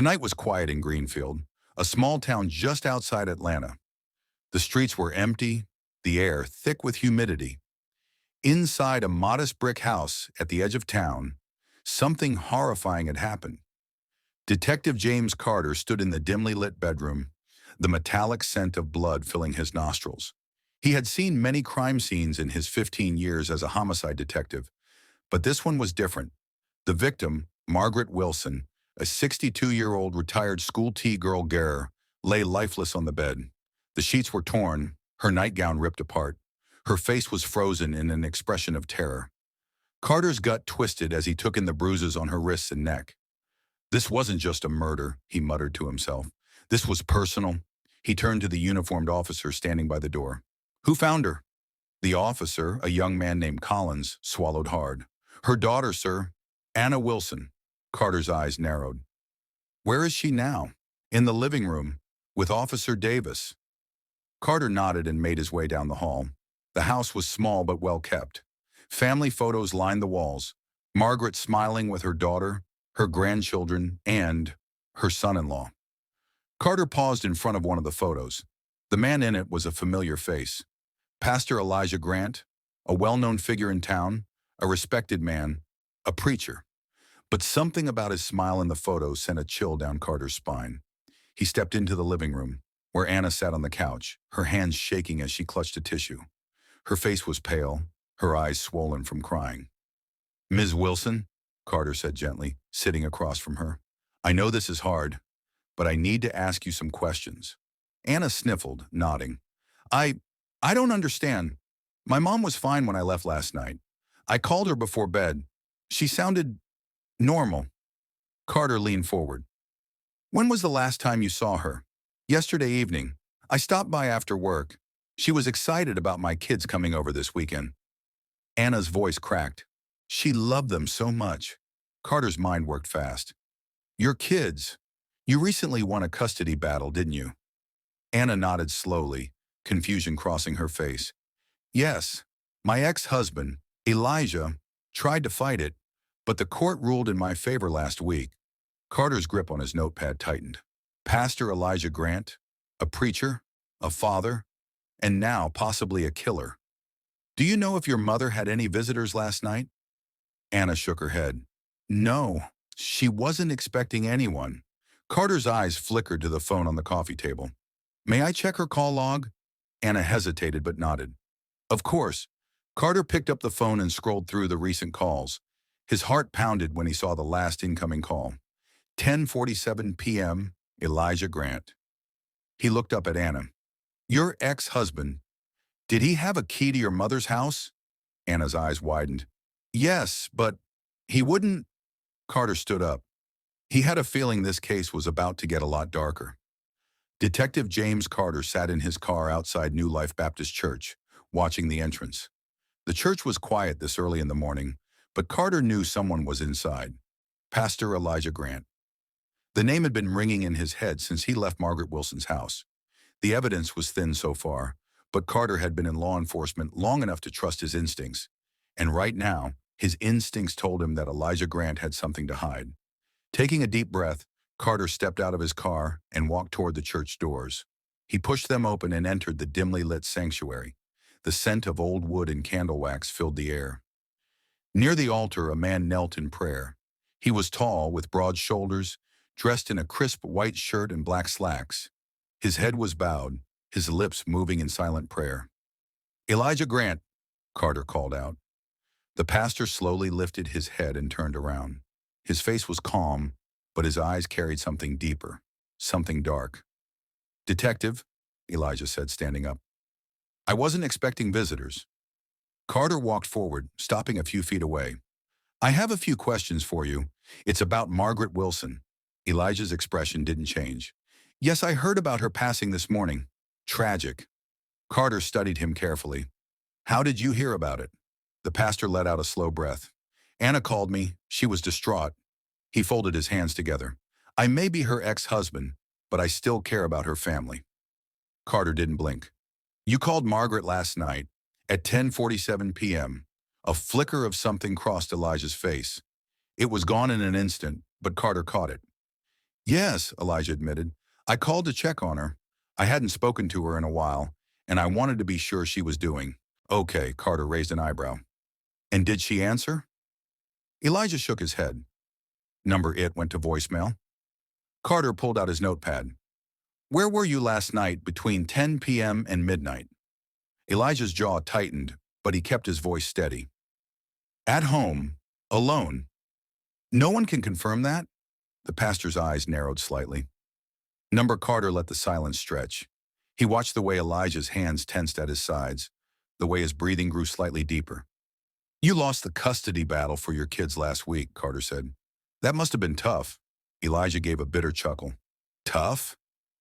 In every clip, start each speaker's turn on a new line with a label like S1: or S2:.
S1: The night was quiet in Greenfield, a small town just outside Atlanta. The streets were empty, the air thick with humidity. Inside a modest brick house at the edge of town, something horrifying had happened. Detective James Carter stood in the dimly lit bedroom, the metallic scent of blood filling his nostrils. He had seen many crime scenes in his 15 years as a homicide detective, but this one was different. The victim, Margaret Wilson, a 62-year-old retired school tea girl getter, lay lifeless on the bed. The sheets were torn, her nightgown ripped apart. Her face was frozen in an expression of terror. Carter's gut twisted as he took in the bruises on her wrists and neck. This wasn't just a murder, he muttered to himself. This was personal. He turned to the uniformed officer standing by the door. Who found her? The officer, a young man named Collins, swallowed hard. Her daughter, sir. Anna Wilson. Carter's eyes narrowed. Where is she now? In the living room, with Officer Davis. Carter nodded and made his way down the hall. The house was small but well kept. Family photos lined the walls. Margaret smiling with her daughter, her grandchildren, and her son-in-law. Carter paused in front of one of the photos. The man in it was a familiar face. Pastor Elijah Grant, a well-known figure in town, a respected man, a preacher. But something about his smile in the photo sent a chill down Carter's spine. He stepped into the living room, where Anna sat on the couch, her hands shaking as she clutched a tissue. Her face was pale, her eyes swollen from crying. Ms. Wilson, Carter said gently, sitting across from her. I know this is hard, but I need to ask you some questions. Anna sniffled, nodding. I don't understand. My mom was fine when I left last night. I called her before bed. She sounded normal. Carter leaned forward. When was the last time you saw her? Yesterday evening. I stopped by after work. She was excited about my kids coming over this weekend. Anna's voice cracked. She loved them so much. Carter's mind worked fast. Your kids. You recently won a custody battle, didn't you? Anna nodded slowly, confusion crossing her face. Yes, my ex-husband, Elijah, tried to fight it, but the court ruled in my favor last week. Carter's grip on his notepad tightened. Pastor Elijah Grant, a preacher, a father, and now possibly a killer. Do you know if your mother had any visitors last night? Anna shook her head. No, she wasn't expecting anyone. Carter's eyes flickered to the phone on the coffee table. May I check her call log? Anna hesitated but nodded. Of course. Carter picked up the phone and scrolled through the recent calls. His heart pounded when he saw the last incoming call. 10:47 p.m., Elijah Grant. He looked up at Anna. Your ex-husband. Did he have a key to your mother's house? Anna's eyes widened. Yes, but he wouldn't. Carter stood up. He had a feeling this case was about to get a lot darker. Detective James Carter sat in his car outside New Life Baptist Church, watching the entrance. The church was quiet this early in the morning, but Carter knew someone was inside. Pastor Elijah Grant. The name had been ringing in his head since he left Margaret Wilson's house. The evidence was thin so far, but Carter had been in law enforcement long enough to trust his instincts. And right now, his instincts told him that Elijah Grant had something to hide. Taking a deep breath, Carter stepped out of his car and walked toward the church doors. He pushed them open and entered the dimly lit sanctuary. The scent of old wood and candle wax filled the air. Near the altar, a man knelt in prayer. He was tall, with broad shoulders, dressed in a crisp white shirt and black slacks. His head was bowed, his lips moving in silent prayer. Elijah Grant, Carter called out. The pastor slowly lifted his head and turned around. His face was calm, but his eyes carried something deeper, something dark. Detective, Elijah said, standing up. I wasn't expecting visitors. Carter walked forward, stopping a few feet away. I have a few questions for you. It's about Margaret Wilson. Elijah's expression didn't change. Yes, I heard about her passing this morning. Tragic. Carter studied him carefully. How did you hear about it? The pastor let out a slow breath. Anna called me. She was distraught. He folded his hands together. I may be her ex-husband, but I still care about her family. Carter didn't blink. You called Margaret last night at 10:47 p.m. A flicker of something crossed Elijah's face. It was gone in an instant, but Carter caught it. Yes, Elijah admitted. I called to check on her. I hadn't spoken to her in a while, and I wanted to be sure she was doing. Okay, Carter raised an eyebrow. And did she answer? Elijah shook his head. Number it went to voicemail. Carter pulled out his notepad. Where were you last night between 10 p.m. and midnight? Elijah's jaw tightened, but he kept his voice steady. At home, alone. No one can confirm that? The pastor's eyes narrowed slightly. Number Carter let the silence stretch. He watched the way Elijah's hands tensed at his sides, the way his breathing grew slightly deeper. You lost the custody battle for your kids last week, Carter said. That must have been tough. Elijah gave a bitter chuckle. Tough?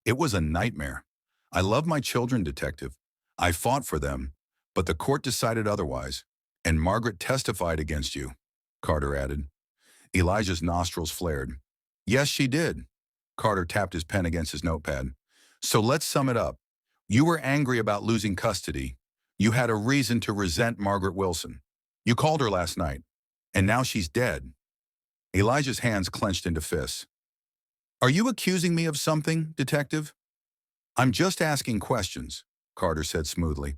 S1: It was a nightmare. I love my children, Detective. I fought for them, but the court decided otherwise. And Margaret testified against you, Carter added. Elijah's nostrils flared. Yes, she did. Carter tapped his pen against his notepad. So let's sum it up. You were angry about losing custody. You had a reason to resent Margaret Wilson. You called her last night, and now she's dead. Elijah's hands clenched into fists. Are you accusing me of something, Detective? I'm just asking questions, Carter said smoothly.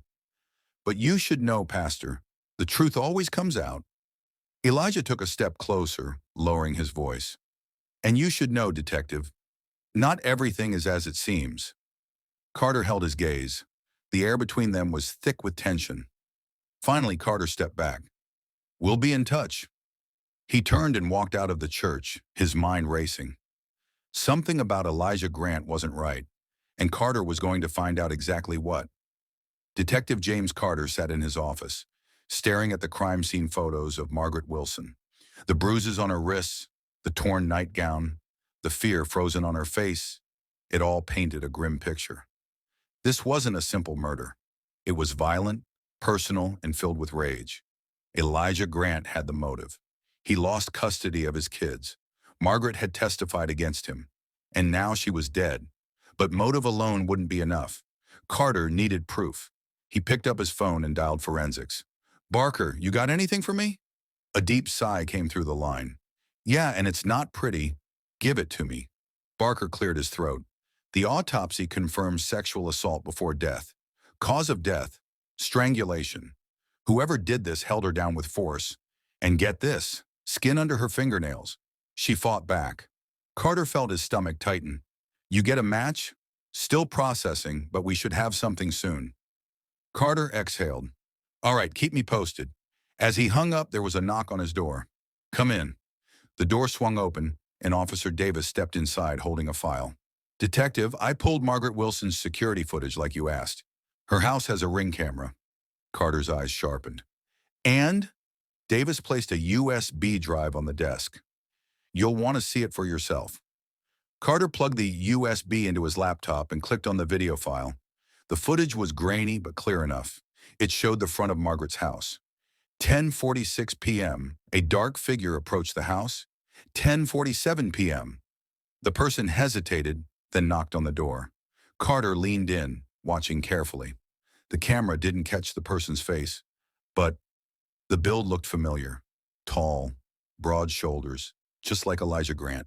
S1: But you should know, Pastor, the truth always comes out. Elijah took a step closer, lowering his voice. And you should know, Detective, not everything is as it seems. Carter held his gaze. The air between them was thick with tension. Finally, Carter stepped back. We'll be in touch. He turned and walked out of the church, his mind racing. Something about Elijah Grant wasn't right, and Carter was going to find out exactly what. Detective James Carter sat in his office, staring at the crime scene photos of Margaret Wilson. The bruises on her wrists, the torn nightgown, the fear frozen on her face, it all painted a grim picture. This wasn't a simple murder. It was violent, personal, and filled with rage. Elijah Grant had the motive. He lost custody of his kids. Margaret had testified against him, and now she was dead. But motive alone wouldn't be enough. Carter needed proof. He picked up his phone and dialed forensics. Barker, you got anything for me? A deep sigh came through the line. Yeah, and it's not pretty. Give it to me. Barker cleared his throat. The autopsy confirms sexual assault before death. Cause of death, strangulation. Whoever did this held her down with force. And get this, skin under her fingernails. She fought back. Carter felt his stomach tighten. You get a match? Still processing, but we should have something soon. Carter exhaled. All right, keep me posted. As he hung up, there was a knock on his door. Come in. The door swung open, and Officer Davis stepped inside holding a file. Detective, I pulled Margaret Wilson's security footage like you asked. Her house has a ring camera. Carter's eyes sharpened. And? Davis placed a USB drive on the desk. You'll want to see it for yourself. Carter plugged the USB into his laptop and clicked on the video file. The footage was grainy but clear enough. It showed the front of Margaret's house. 10:46 p.m., a dark figure approached the house. 10:47 p.m. The person hesitated, then knocked on the door. Carter leaned in, watching carefully. The camera didn't catch the person's face, but the build looked familiar. Tall, broad shoulders, just like Elijah Grant.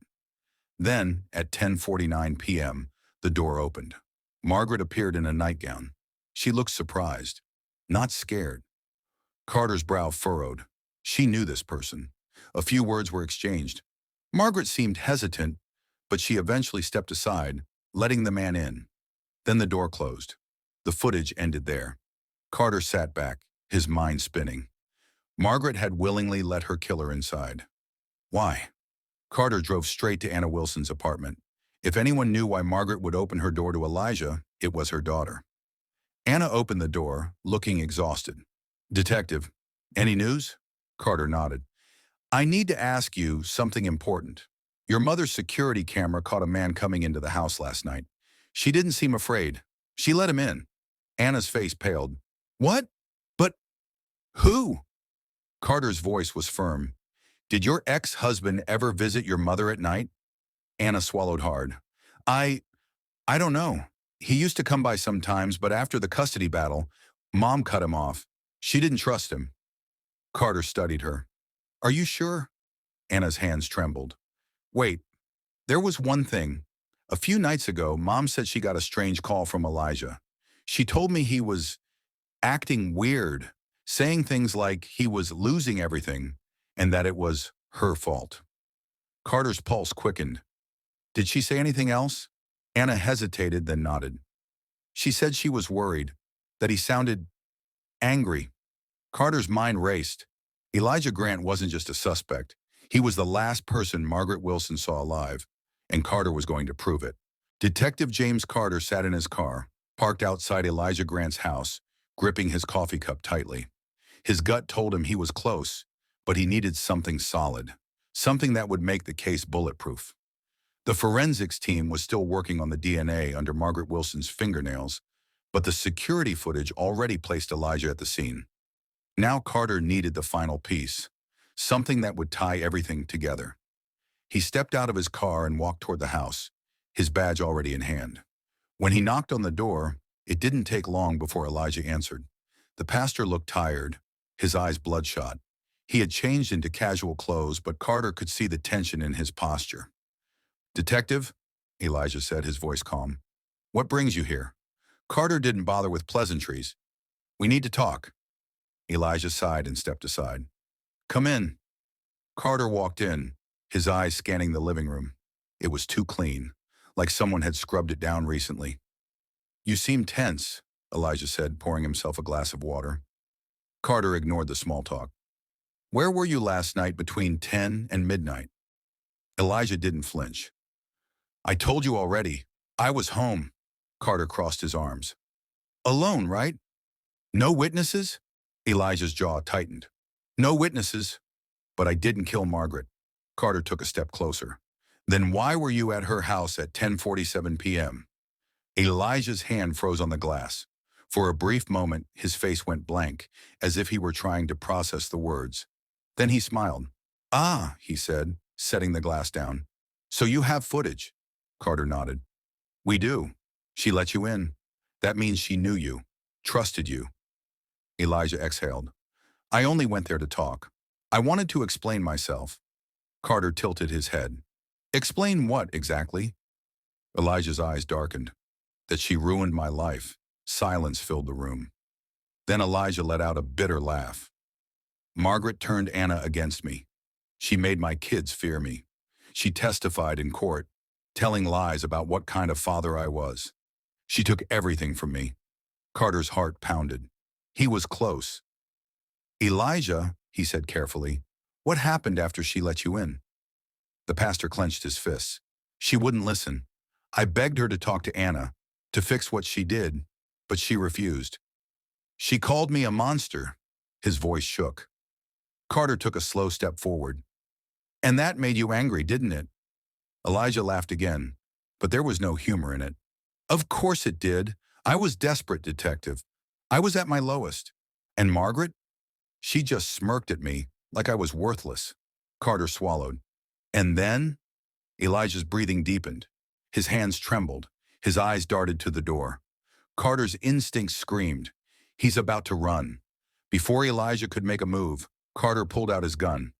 S1: Then, at 10:49 p.m., the door opened. Margaret appeared in a nightgown. She looked surprised, not scared. Carter's brow furrowed. She knew this person. A few words were exchanged. Margaret seemed hesitant, but she eventually stepped aside, letting the man in. Then the door closed. The footage ended there. Carter sat back, his mind spinning. Margaret had willingly let her killer inside. Why? Carter drove straight to Anna Wilson's apartment. If anyone knew why Margaret would open her door to Elijah, it was her daughter. Anna opened the door, looking exhausted. Detective, any news? Carter nodded. I need to ask you something important. Your mother's security camera caught a man coming into the house last night. She didn't seem afraid. She let him in. Anna's face paled. What? But who? Carter's voice was firm. Did your ex-husband ever visit your mother at night? Anna swallowed hard. I don't know. He used to come by sometimes, but after the custody battle, Mom cut him off. She didn't trust him. Carter studied her. Are you sure? Anna's hands trembled. Wait, There was one thing. A few nights ago, Mom said she got a strange call from Elijah. She told me he was acting weird, saying things like he was losing everything and that it was her fault. Carter's pulse quickened. Did she say anything else? Anna hesitated, then nodded. She said she was worried, that he sounded angry. Carter's mind raced. Elijah Grant wasn't just a suspect. He was the last person Margaret Wilson saw alive, and Carter was going to prove it. Detective James Carter sat in his car, parked outside Elijah Grant's house, gripping his coffee cup tightly. His gut told him he was close, but he needed something solid, something that would make the case bulletproof. The forensics team was still working on the DNA under Margaret Wilson's fingernails, but the security footage already placed Elijah at the scene. Now Carter needed the final piece, something that would tie everything together. He stepped out of his car and walked toward the house, his badge already in hand. When he knocked on the door, it didn't take long before Elijah answered. The pastor looked tired, his eyes bloodshot. He had changed into casual clothes, but Carter could see the tension in his posture. "Detective," Elijah said, his voice calm. "What brings you here?" Carter didn't bother with pleasantries. "We need to talk." Elijah sighed and stepped aside. "Come in." Carter walked in, his eyes scanning the living room. It was too clean, like someone had scrubbed it down recently. "You seem tense," Elijah said, pouring himself a glass of water. Carter ignored the small talk. "Where were you last night between 10 and midnight?" Elijah didn't flinch. "I told you already. I was home." Carter crossed his arms. "Alone, right? No witnesses?" Elijah's jaw tightened. "No witnesses, but I didn't kill Margaret." Carter took a step closer. "Then why were you at her house at 10:47 p.m.? Elijah's hand froze on the glass. For a brief moment, his face went blank, as if he were trying to process the words. Then he smiled. "Ah," he said, setting the glass down. "So you have footage?" Carter nodded. "We do. She let you in. That means she knew you, trusted you." Elijah exhaled. "I only went there to talk. I wanted to explain myself." Carter tilted his head. "Explain what, exactly?" Elijah's eyes darkened. "That she ruined my life." Silence filled the room. Then Elijah let out a bitter laugh. "Margaret turned Anna against me. She made my kids fear me. She testified in court, telling lies about what kind of father I was. She took everything from me." Carter's heart pounded. He was close. "Elijah," he said carefully, "what happened after she let you in?" The pastor clenched his fists. "She wouldn't listen. I begged her to talk to Anna, to fix what she did, but she refused. She called me a monster." His voice shook. Carter took a slow step forward. "And that made you angry, didn't it?" Elijah laughed again, but there was no humor in it. "Of course it did. I was desperate, detective. I was at my lowest. And Margaret? She just smirked at me like I was worthless." Carter swallowed. "And then?" Elijah's breathing deepened. His hands trembled. His eyes darted to the door. Carter's instincts screamed. He's about to run. Before Elijah could make a move, Carter pulled out his gun.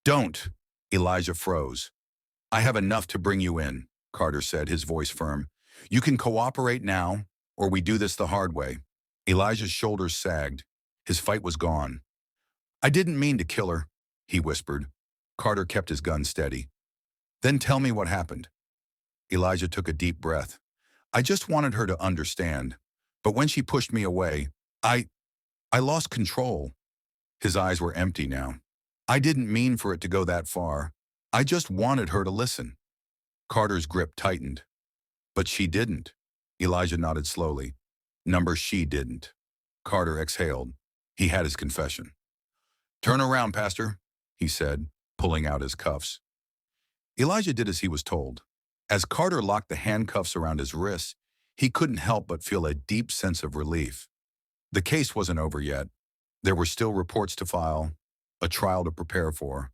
S1: "Don't!" Elijah froze. "I have enough to bring you in," Carter said, his voice firm. "You can cooperate now, or we do this the hard way." Elijah's shoulders sagged. His fight was gone. "I didn't mean to kill her," he whispered. Carter kept his gun steady. "Then tell me what happened." Elijah took a deep breath. "I just wanted her to understand. But when she pushed me away, I lost control." His eyes were empty now. "I didn't mean for it to go that far. I just wanted her to listen." Carter's grip tightened. "But she didn't." Elijah nodded slowly. She didn't." Carter exhaled. He had his confession. "Turn around, Pastor," he said, pulling out his cuffs. Elijah did as he was told. As Carter locked the handcuffs around his wrists, he couldn't help but feel a deep sense of relief. The case wasn't over yet. There were still reports to file, a trial to prepare for.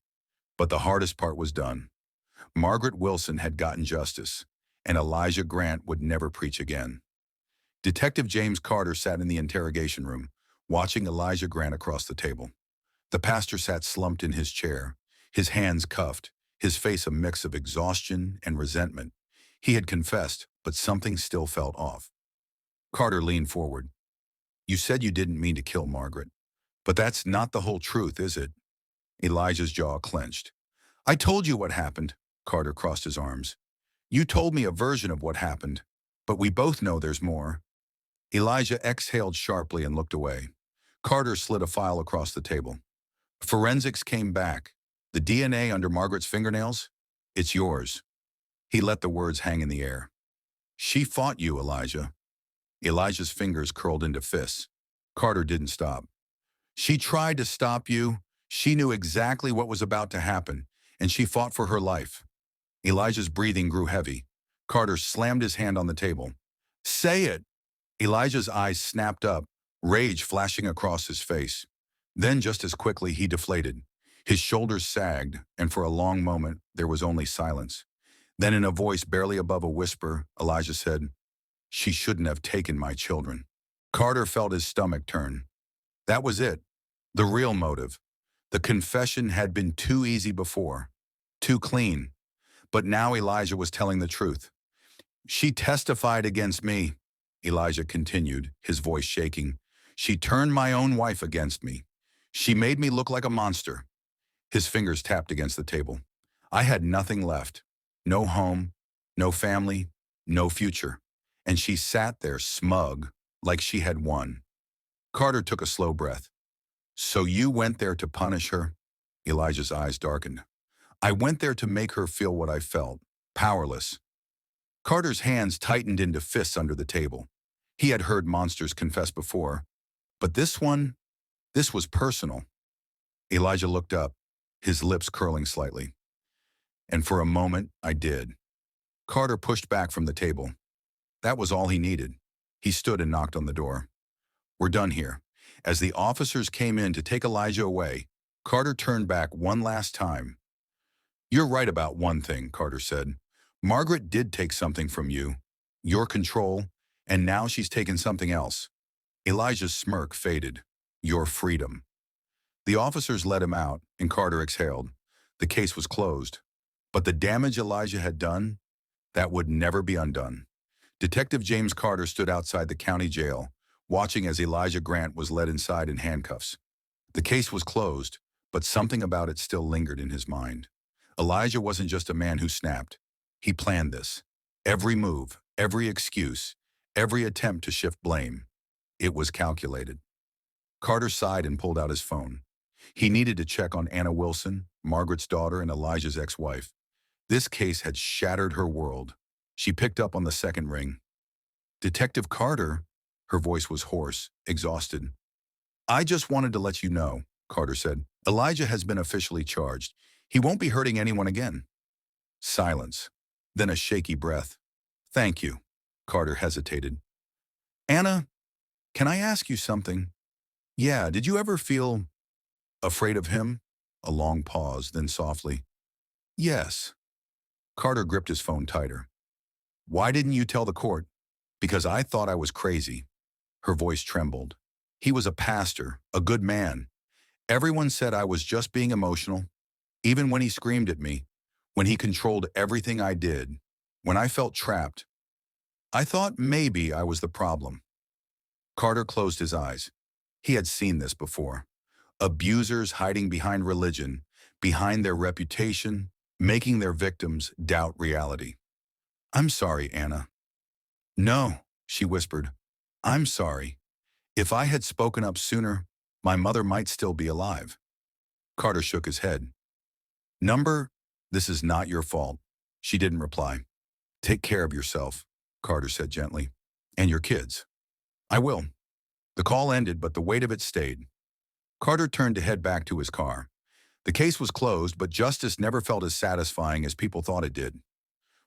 S1: But the hardest part was done. Margaret Wilson had gotten justice, and Elijah Grant would never preach again. Detective James Carter sat in the interrogation room, watching Elijah Grant across the table. The pastor sat slumped in his chair, his hands cuffed, his face a mix of exhaustion and resentment. He had confessed, but something still felt off. Carter leaned forward. You said you didn't mean to kill Margaret. But that's not the whole truth, is it? Elijah's jaw clenched. I told you what happened. Carter crossed his arms. You told me a version of what happened, but we both know there's more. Elijah exhaled sharply and looked away. Carter slid a file across the table. Forensics came back. The DNA under Margaret's fingernails? It's yours. He let the words hang in the air. She fought you, Elijah. Elijah's fingers curled into fists. Carter didn't stop. She tried to stop you. She knew exactly what was about to happen, and she fought for her life. Elijah's breathing grew heavy. Carter slammed his hand on the table. Say it! Elijah's eyes snapped up, rage flashing across his face. Then just as quickly he deflated. His shoulders sagged, and for a long moment there was only silence. Then in a voice barely above a whisper, Elijah said, She shouldn't have taken my children. Carter felt his stomach turn. That was it. The real motive. The confession had been too easy before. Too clean. But now Elijah was telling the truth. She testified against me, Elijah continued, his voice shaking. She turned my own wife against me. She made me look like a monster. His fingers tapped against the table. I had nothing left. No home, no family, no future. And she sat there smug, like she had won. Carter took a slow breath. So you went there to punish her? Elijah's eyes darkened. I went there to make her feel what I felt, powerless. Carter's hands tightened into fists under the table. He had heard monsters confess before, but this was personal. Elijah looked up, his lips curling slightly. And for a moment, I did. Carter pushed back from the table. That was all he needed. He stood and knocked on the door. We're done here. As the officers came in to take Elijah away, Carter turned back one last time. You're right about one thing, Carter said. Margaret did take something from you, your control, and now she's taken something else. Elijah's smirk faded. Your freedom. The officers let him out, and Carter exhaled. The case was closed. But the damage Elijah had done, that would never be undone. Detective James Carter stood outside the county jail, watching as Elijah Grant was led inside in handcuffs. The case was closed, but something about it still lingered in his mind. Elijah wasn't just a man who snapped. He planned this. Every move, every excuse, every attempt to shift blame. It was calculated. Carter sighed and pulled out his phone. He needed to check on Anna Wilson, Margaret's daughter and Elijah's ex-wife. This case had shattered her world. She picked up on the second ring. Detective Carter, her voice was hoarse, exhausted. I just wanted to let you know, Carter said. Elijah has been officially charged. He won't be hurting anyone again. Silence. Then a shaky breath. Thank you. Carter hesitated. Anna, can I ask you something? Yeah, did you ever feel afraid of him? A long pause, then softly. Yes. Carter gripped his phone tighter. Why didn't you tell the court? Because I thought I was crazy. Her voice trembled. He was a pastor, a good man. Everyone said I was just being emotional. Even when he screamed at me, when he controlled everything I did, when I felt trapped, I thought maybe I was the problem. Carter closed his eyes. He had seen this before. Abusers hiding behind religion, behind their reputation, making their victims doubt reality. I'm sorry, Anna. No, she whispered. I'm sorry. If I had spoken up sooner, my mother might still be alive. Carter shook his head. This is not your fault. She didn't reply. Take care of yourself, Carter said gently. And your kids. I will. The call ended, but the weight of it stayed. Carter turned to head back to his car. The case was closed, but justice never felt as satisfying as people thought it did.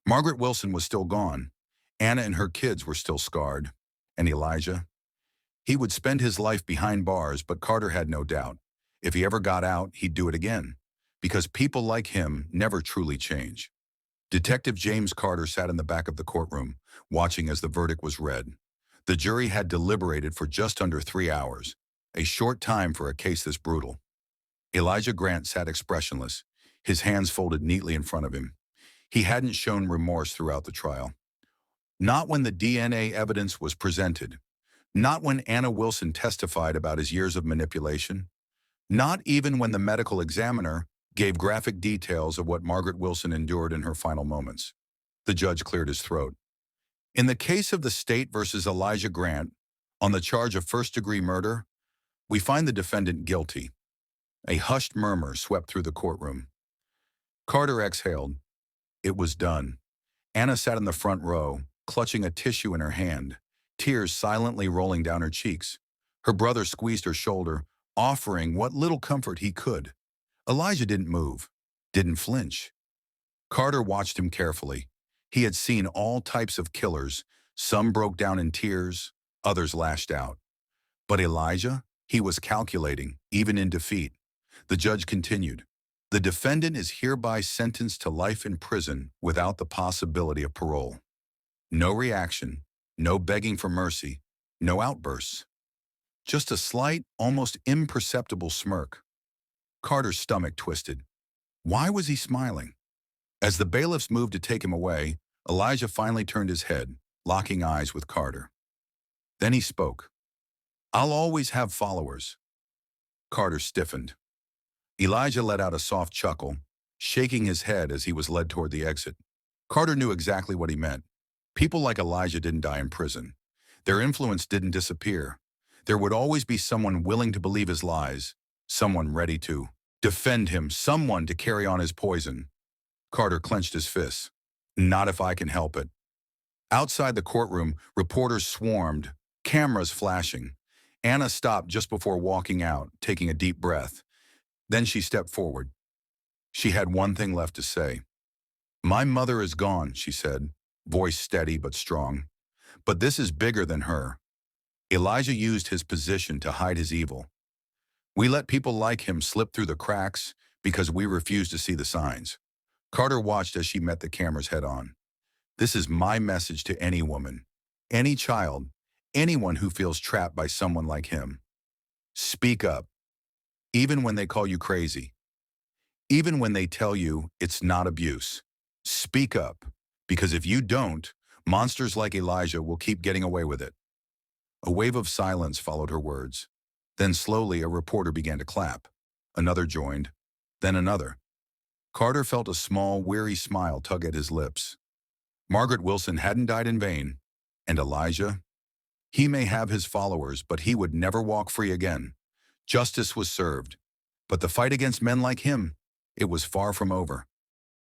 S1: Margaret Wilson was still gone. Anna and her kids were still scarred. And Elijah? He would spend his life behind bars, but Carter had no doubt. If he ever got out, he'd do it again. Because people like him never truly change. Detective James Carter sat in the back of the courtroom, watching as the verdict was read. The jury had deliberated for just under 3 hours, a short time for a case this brutal. Elijah Grant sat expressionless, his hands folded neatly in front of him. He hadn't shown remorse throughout the trial. Not when the DNA evidence was presented. Not when Anna Wilson testified about his years of manipulation. Not even when the medical examiner gave graphic details of what Margaret Wilson endured in her final moments. The judge cleared his throat. In the case of the state versus Elijah Grant, on the charge of first-degree murder, we find the defendant guilty. A hushed murmur swept through the courtroom. Carter exhaled. It was done. Anna sat in the front row, clutching a tissue in her hand, tears silently rolling down her cheeks. Her brother squeezed her shoulder, offering what little comfort he could. Elijah didn't move, didn't flinch. Carter watched him carefully. He had seen all types of killers. Some broke down in tears, others lashed out. But Elijah, he was calculating, even in defeat. The judge continued. The defendant is hereby sentenced to life in prison without the possibility of parole. No reaction, no begging for mercy, no outbursts. Just a slight, almost imperceptible smirk. Carter's stomach twisted. Why was he smiling? As the bailiffs moved to take him away, Elijah finally turned his head, locking eyes with Carter. Then he spoke. I'll always have followers. Carter stiffened. Elijah let out a soft chuckle, shaking his head as he was led toward the exit. Carter knew exactly what he meant. People like Elijah didn't die in prison. Their influence didn't disappear. There would always be someone willing to believe his lies, someone ready to defend him, someone to carry on his poison. Carter clenched his fists. Not if I can help it. Outside the courtroom, reporters swarmed, cameras flashing. Anna stopped just before walking out, taking a deep breath. Then she stepped forward. She had one thing left to say. My mother is gone, she said, voice steady but strong. But this is bigger than her. Elijah used his position to hide his evil. We let people like him slip through the cracks because we refuse to see the signs. Carter watched as she met the cameras head-on. This is my message to any woman, any child, anyone who feels trapped by someone like him. Speak up, even when they call you crazy, even when they tell you it's not abuse. Speak up, because if you don't, monsters like Elijah will keep getting away with it. A wave of silence followed her words. Then slowly a reporter began to clap. Another joined, then another. Carter felt a small, weary smile tug at his lips. Margaret Wilson hadn't died in vain, and Elijah? He may have his followers, but he would never walk free again. Justice was served, but the fight against men like him, it was far from over.